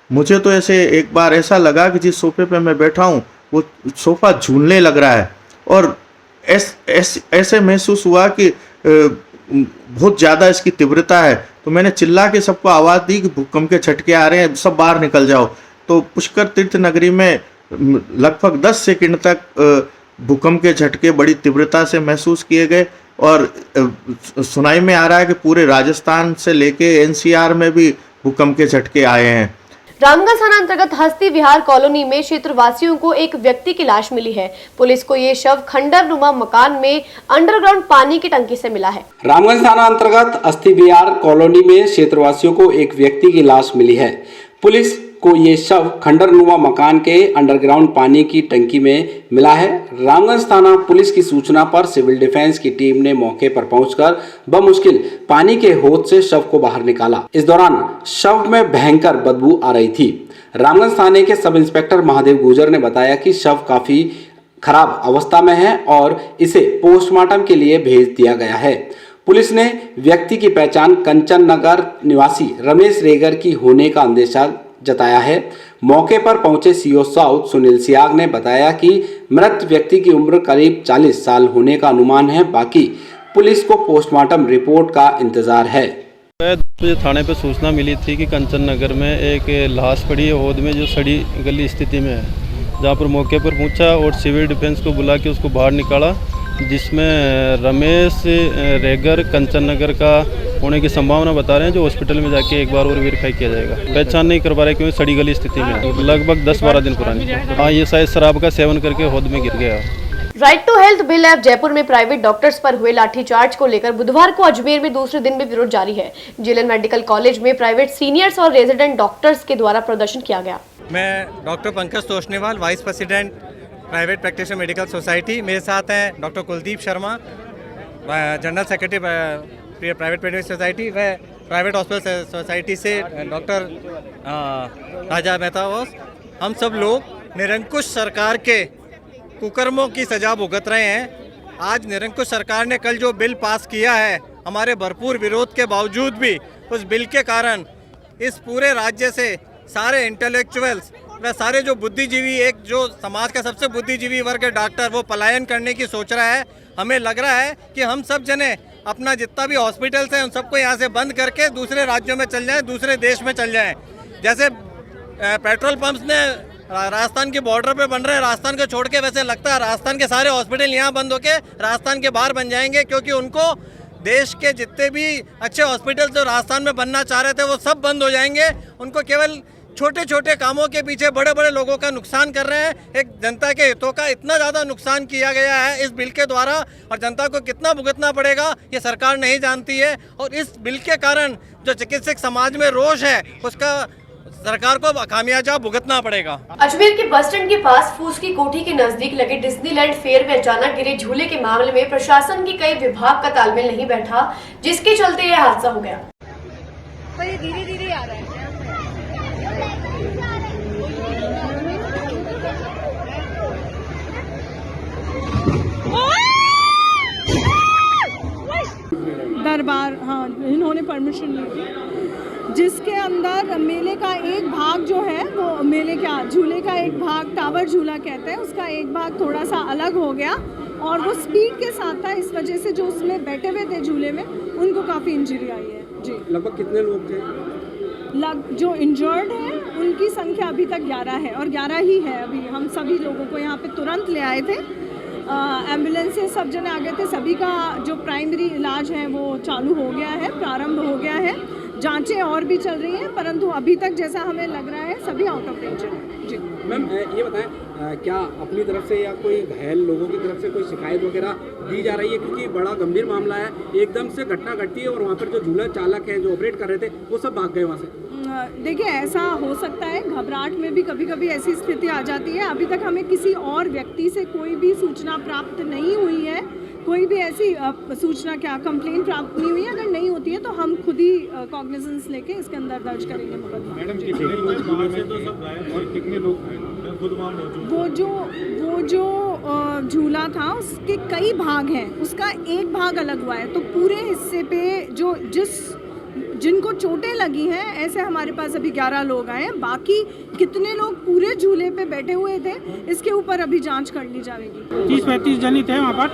मुझे तो ऐसे एक बार ऐसा लगा कि जिस सोफे पे मैं बैठा हूँ वो सोफा झूलने लग रहा है, और ऐसे महसूस हुआ कि बहुत ज़्यादा इसकी तीव्रता है। तो मैंने चिल्ला के सबको आवाज़ दी कि भूकंप के झटके आ रहे हैं, सब बाहर निकल जाओ। तो पुष्कर तीर्थ नगरी में लगभग 10 सेकंड तक भूकंप के झटके बड़ी तीव्रता से महसूस किए गए, और सुनाई में आ रहा है कि पूरे राजस्थान से लेके NCR में भी भूकंप के झटके आए हैं। रामगंज थाना अंतर्गत हस्ती विहार कॉलोनी में क्षेत्रवासियों को एक व्यक्ति की लाश मिली है। पुलिस को ये शव खंडरनुमा मकान में अंडरग्राउंड पानी की टंकी से मिला है। रामगंज थाना अंतर्गत हस्ती विहार कॉलोनी में क्षेत्रवासियों को एक व्यक्ति की लाश मिली है। पुलिस को ये शव खंडरनुमा मकान के अंडरग्राउंड पानी की टंकी में मिला है। रामगंज थाना पुलिस की सूचना पर सिविल डिफेंस की टीम ने मौके पर पहुंचकर बमुश्किल पानी के हौद से शव को बाहर निकाला। इस दौरान शव में भयंकर बदबू आ रही थी। रामगंज थाने के सब इंस्पेक्टर महादेव गुर्जर ने बताया कि शव काफी खराब अवस्था में है और इसे पोस्टमार्टम के लिए भेज दिया गया है। पुलिस ने व्यक्ति की पहचान कंचन नगर निवासी रमेश रेगर की होने का अंदेशा जताया है। मौके पर पहुंचे सीओ साउथ सुनील सियाग ने बताया कि मृत व्यक्ति की उम्र करीब 40 साल होने का अनुमान है। बाकी पुलिस को पोस्टमार्टम रिपोर्ट का इंतजार है। मुझे थाने पे सूचना मिली थी कि कंचन नगर में एक लाश पड़ी है हौद में, जो सड़ी गली स्थिति में है, जहाँ पर मौके पर पहुंचा और सिविल डिफेंस को बुला के उसको बाहर निकाला, जिसमें रमेश रेगर कंचन नगर का होने की संभावना बता रहे हैं, जो हॉस्पिटल में जाके एक बार और वेरीफाई किया जाएगा। पहचान नहीं कर पा रहे क्योंकि सड़ी गली स्थिति में, लगभग 10-12 दिन पुरानी। हाँ, ये शायद शराब का सेवन करके हौद में गिर गया। Right to health bill app Jaipur में प्राइवेट डॉक्टर्स पर हुए लाठीचार्ज को लेकर बुधवार को अजमेर में दूसरे दिन भी विरोध जारी है। जिलन मेडिकल कॉलेज में प्राइवेट सीनियर्स और रेजिडेंट डॉक्टर्स के द्वारा प्रदर्शन किया गया। मैं doctor Pankaj Toshniwal, vice president private practitioner medical society. मेरे साथ हैं doctor Kuldeep Sharma, general secretary private medical society, व प्राइवेट हॉस्पिटल सोसाइटी से डॉक्टर राजा मेहता बॉस। हम सब लोग निरंकुश सरकार के कुकर्मों की सजा भुगत रहे हैं। आज निरंकुश सरकार ने कल जो बिल पास किया है, हमारे भरपूर विरोध के बावजूद भी उस बिल के कारण इस पूरे राज्य से सारे इंटेलेक्चुअल्स व सारे जो बुद्धिजीवी, एक जो समाज का सबसे बुद्धिजीवी वर्ग है डॉक्टर, वो पलायन करने की सोच रहा है। हमें लग रहा है कि हम सब जने अपना जितना भी हॉस्पिटल्स हैं उन सबको यहाँ से बंद करके दूसरे राज्यों में चल जाएं, दूसरे देश में चल जाएं। जैसे पेट्रोल पंप्स ने राजस्थान के बॉर्डर पे बन रहे हैं, राजस्थान को छोड़ के, वैसे लगता है राजस्थान के सारे हॉस्पिटल यहाँ बंद होके राजस्थान के बाहर बन जाएंगे, क्योंकि उनको देश के जितने भी अच्छे हॉस्पिटल जो राजस्थान में बनना चाह रहे थे वो सब बंद हो जाएंगे। उनको केवल छोटे छोटे कामों के पीछे बड़े बड़े लोगों का नुकसान कर रहे हैं। एक जनता के हितों का इतना ज़्यादा नुकसान किया गया है इस बिल के द्वारा, और जनता को कितना भुगतना पड़ेगा ये सरकार नहीं जानती है। और इस बिल के कारण जो चिकित्सक समाज में रोष है उसका सरकार को खामियाजा भुगतना पड़ेगा। अजमेर के बस स्टैंड के पास फूस की कोठी के नजदीक लगे डिज्नीलैंड फेयर में अचानक गिरे झूले के मामले में प्रशासन के कई विभाग का तालमेल नहीं बैठा, जिसके चलते यह हादसा हो गया। पर ये धीरे धीरे आ रहा है। दरबार, हाँ, इन्होंने परमिशन ली थी, जिसके अंदर मेले का एक भाग जो है वो मेले क्या झूले का एक भाग टावर झूला कहते हैं, उसका एक भाग थोड़ा सा अलग हो गया और वो स्पीड के साथ था, इस वजह से जो उसमें बैठे हुए थे झूले में उनको काफ़ी इंजरी आई है। जी, लगभग कितने लोग थे? जो इंजर्ड हैं उनकी संख्या अभी तक 11 है और 11 ही है। अभी हम सभी लोगों को यहाँ पे तुरंत ले आए थे, एम्बुलेंस से सब जने आ गए थे, सभी का जो प्राइमरी इलाज है वो चालू हो गया है, प्रारंभ हो गया है, जांचें और भी चल रही हैं, परंतु अभी तक जैसा हमें लग रहा है सभी आउट ऑफ डेंजर है। जी मैम, ये बताएं क्या अपनी तरफ से या कोई घायल लोगों की तरफ से कोई शिकायत वगैरह दी जा रही है? क्योंकि बड़ा गंभीर मामला है, एकदम से घटना घटती है और वहाँ पर जो झूला चालक हैं जो ऑपरेट कर रहे थे वो सब भाग गए वहाँ से। देखिए ऐसा हो सकता है, घबराहट में भी कभी कभी ऐसी स्थिति आ जाती है। अभी तक हमें किसी और व्यक्ति से कोई भी सूचना प्राप्त नहीं हुई है, कोई भी ऐसी सूचना कंप्लेंट प्राप्त नहीं हुई है। अगर नहीं होती है तो हम खुद ही कॉग्निजेंस लेके इसके अंदर दर्ज करेंगे मुकदमा। वो जो झूला था उसके कई भाग हैं, उसका एक भाग अलग हुआ है, तो पूरे हिस्से पे जिनको चोटें लगी हैं ऐसे हमारे पास अभी 11 लोग आए हैं। बाकी कितने लोग पूरे झूले पे बैठे हुए थे इसके ऊपर अभी जांच कर ली जाएगी। 30-35 जने थे वहाँ पर,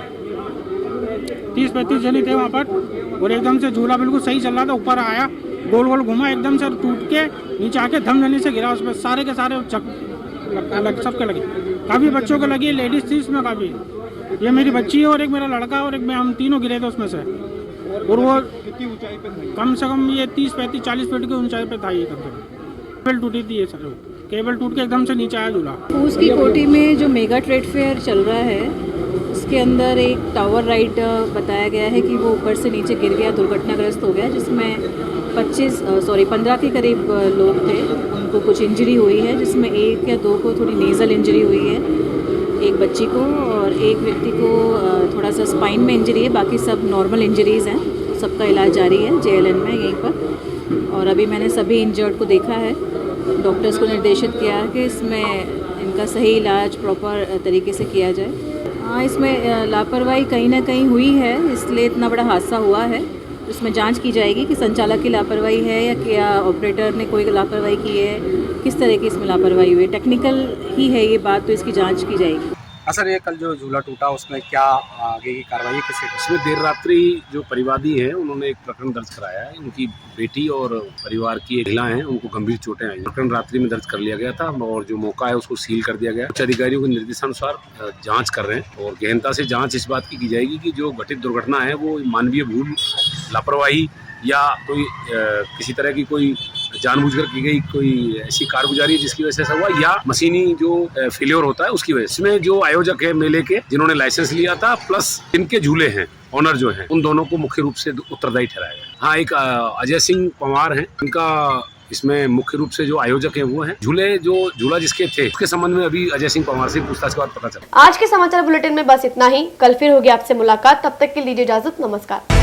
30-35 जने थे वहाँ पर, और एकदम से झूला बिल्कुल सही चल रहा था, ऊपर आया, गोल गोल घुमा, एकदम से टूट के नीचे आके धमधनी से गिरा। उसमें सारे के सारे अलग सबके लगे, काफ़ी बच्चों को लगी, लेडीज़ थी उसमें काफ़ी। ये मेरी बच्ची है और एक मेरा लड़का और एक मैं, हम तीनों गिरे थे उसमें से। और वो कितनी ऊंचाई पे था? कम से कम ये 30-35-40 फीट की ऊंचाई पे था ये। केबल टूटी थी ये सर, केबल टूट के एकदम से नीचे आया झूला। फूस की कोठी में जो मेगा ट्रेड फेयर चल रहा है उसके अंदर एक टावर राइड बताया गया है कि वो ऊपर से नीचे गिर गया, दुर्घटनाग्रस्त हो गया, जिसमें 15 के करीब लोग थे। उनको कुछ इंजरी हुई है, जिसमें 1 या 2 को थोड़ी नेज़ल इंजरी हुई है, एक बच्ची को, और एक व्यक्ति को थोड़ा सा स्पाइन में इंजरी है। बाकी सब नॉर्मल इंजरीज़ हैं, सबका इलाज जारी है JLN में यहीं पर। और अभी मैंने सभी इंजर्ड को देखा है, डॉक्टर्स को निर्देशित किया है कि इसमें इनका सही इलाज प्रॉपर तरीके से किया जाए। हाँ, इसमें लापरवाही कहीं ना कहीं हुई है, इसलिए इतना बड़ा हादसा हुआ है। इसमें जांच की जाएगी कि संचालक की लापरवाही है या क्या ऑपरेटर ने कोई लापरवाही की है, किस तरह की इसमें लापरवाही हुई है। टेक्निकल ही है ये बात, तो इसकी जांच की जाएगी। सर, ये कल जो झूला टूटा उसमें क्या आगे की कार्रवाई कैसे? इसमें देर रात्रि जो परिवादी हैं उन्होंने एक प्रकरण दर्ज कराया है। उनकी बेटी और परिवार की एक महिला हैं, उनको गंभीर चोटें आई। प्रकरण रात्रि में दर्ज कर लिया गया था और जो मौका है उसको सील कर दिया गया। उच्च अधिकारियों के निर्देशानुसार जांच कर रहे हैं और गहनता से जांच इस बात की जाएगी कि जो घटित दुर्घटना है वो मानवीय भूल, लापरवाही या कोई किसी तरह की कोई जानबूझकर की गई कोई ऐसी कारगुजारी जिसकी वजह से ऐसा हुआ, या मशीनी जो फेलियर होता है उसकी वजह से। इसमें जो आयोजक है मेले के, जिन्होंने लाइसेंस लिया था, प्लस इनके झूले हैं ऑनर जो हैं, उन दोनों को मुख्य रूप से उत्तरदायी ठहराया गया। हाँ, एक अजय सिंह पंवार हैं, इनका इसमें मुख्य रूप से जो आयोजक हैं वो हैं। झूला जिसके थे उसके संबंध में अभी अजय सिंह पंवार से पूछताछ के बाद पता चला। आज के समाचार बुलेटिन में बस इतना ही। कल फिर होगी आपसे मुलाकात, तब तक के लिए दीजिए इजाजत। नमस्कार।